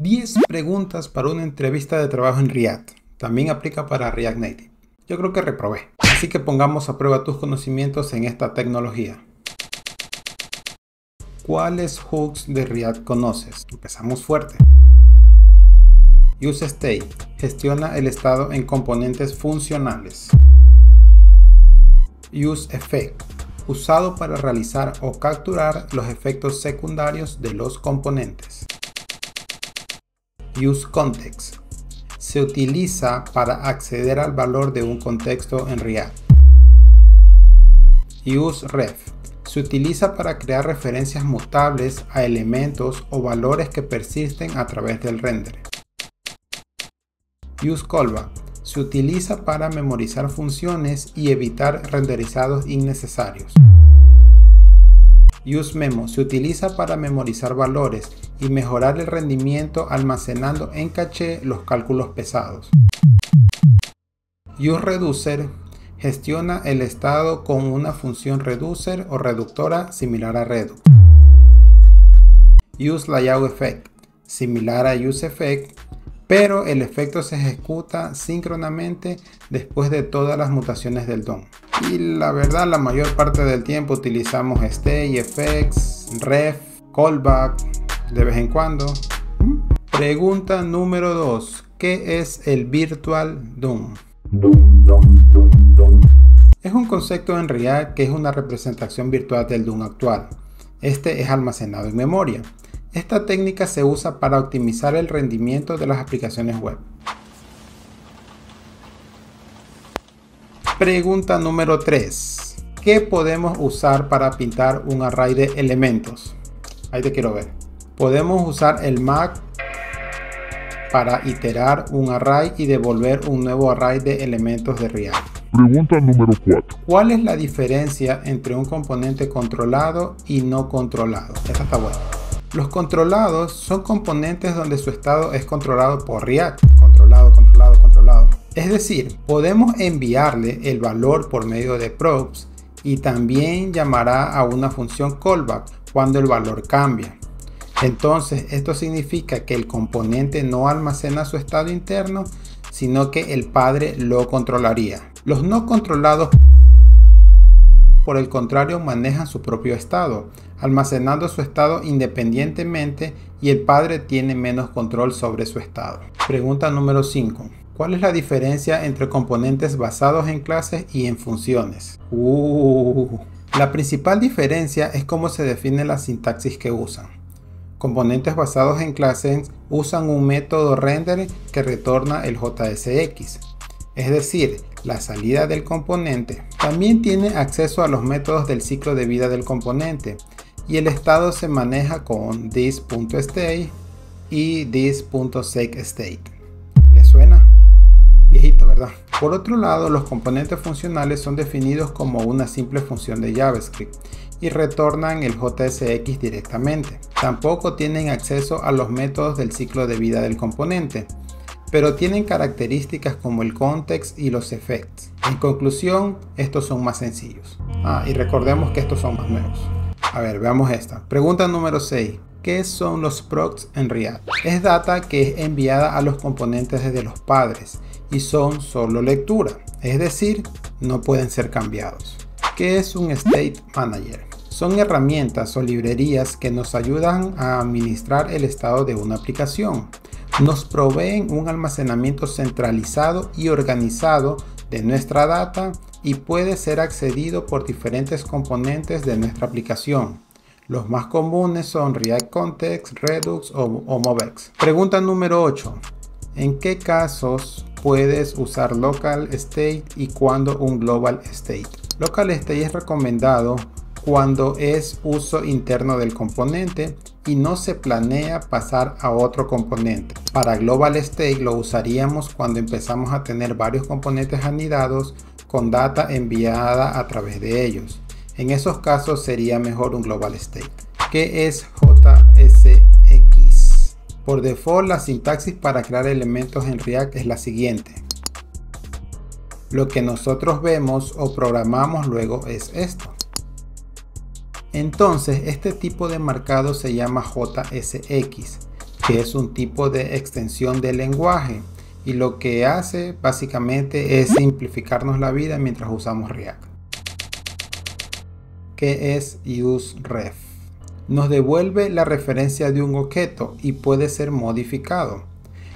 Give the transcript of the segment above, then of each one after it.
10 preguntas para una entrevista de trabajo en React. También aplica para React Native. Yo creo que reprobé. Así que pongamos a prueba tus conocimientos en esta tecnología. ¿Cuáles hooks de React conoces? Empezamos fuerte. UseState gestiona el estado en componentes funcionales. UseEffect, usado para realizar o capturar los efectos secundarios de los componentes. UseContext, se utiliza para acceder al valor de un contexto en React. UseRef, se utiliza para crear referencias mutables a elementos o valores que persisten a través del render. UseCallback, se utiliza para memorizar funciones y evitar renderizados innecesarios. UseMemo, se utiliza para memorizar valores y mejorar el rendimiento almacenando en caché los cálculos pesados. UseReducer, gestiona el estado con una función reducer o reductora similar a reduc. UseLayoutEffect, similar a UseEffect, pero el efecto se ejecuta síncronamente después de todas las mutaciones del DOM. Y la verdad, la mayor parte del tiempo utilizamos stay, effects, ref, callback, de vez en cuando. Pregunta número 2. ¿Qué es el Virtual DOM? Es un concepto en React que es una representación virtual del DOM actual. Este es almacenado en memoria. Esta técnica se usa para optimizar el rendimiento de las aplicaciones web. Pregunta número 3. ¿Qué podemos usar para pintar un array de elementos? Ahí te quiero ver. Podemos usar el map para iterar un array y devolver un nuevo array de elementos de React. Pregunta número 4. ¿Cuál es la diferencia entre un componente controlado y no controlado? Esta está buena. Los controlados son componentes donde su estado es controlado por React. Controlado. Es decir, podemos enviarle el valor por medio de props y también llamará a una función callback cuando el valor cambia. Entonces, esto significa que el componente no almacena su estado interno, sino que el padre lo controlaría. Los no controlados, por el contrario, manejan su propio estado, almacenando su estado independientemente y el padre tiene menos control sobre su estado. Pregunta número 5. ¿Cuál es la diferencia entre componentes basados en clases y en funciones? La principal diferencia es cómo se define la sintaxis que usan. Componentes basados en clases usan un método render que retorna el JSX, es decir, la salida del componente. También tiene acceso a los métodos del ciclo de vida del componente y el estado se maneja con this.state y this.setState. ¿Les suena? Viejito, ¿verdad? Por otro lado, los componentes funcionales son definidos como una simple función de JavaScript y retornan el JSX directamente. Tampoco tienen acceso a los métodos del ciclo de vida del componente, pero tienen características como el context y los effects. En conclusión, estos son más sencillos. Y recordemos que estos son más nuevos. A ver, veamos esta. Pregunta número 6. ¿Qué son los procs en React? Es data que es enviada a los componentes desde los padres y son solo lectura, es decir, no pueden ser cambiados. ¿Qué es un State Manager? Son herramientas o librerías que nos ayudan a administrar el estado de una aplicación. Nos proveen un almacenamiento centralizado y organizado de nuestra data y puede ser accedido por diferentes componentes de nuestra aplicación. Los más comunes son React Context, Redux o MobX. Pregunta número 8. ¿En qué casos puedes usar Local State y cuándo un Global State? Local State es recomendado cuando es uso interno del componente y no se planea pasar a otro componente. Para Global State lo usaríamos cuando empezamos a tener varios componentes anidados con data enviada a través de ellos. En esos casos sería mejor un Global State. ¿Qué es JSX? Por default, la sintaxis para crear elementos en React es la siguiente. Lo que nosotros vemos o programamos luego es esto. Entonces, este tipo de marcado se llama JSX que es un tipo de extensión del lenguaje y lo que hace básicamente es simplificarnos la vida mientras usamos React. ¿Qué es useRef? Nos devuelve la referencia de un objeto y puede ser modificado.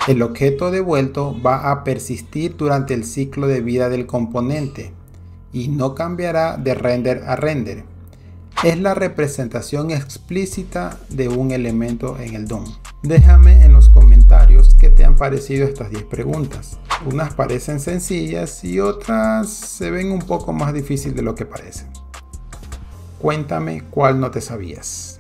El objeto devuelto va a persistir durante el ciclo de vida del componente y no cambiará de render a render. Es la representación explícita de un elemento en el DOM. Déjame en los comentarios qué te han parecido estas 10 preguntas. Unas parecen sencillas y otras se ven un poco más difíciles de lo que parecen. Cuéntame cuál no te sabías.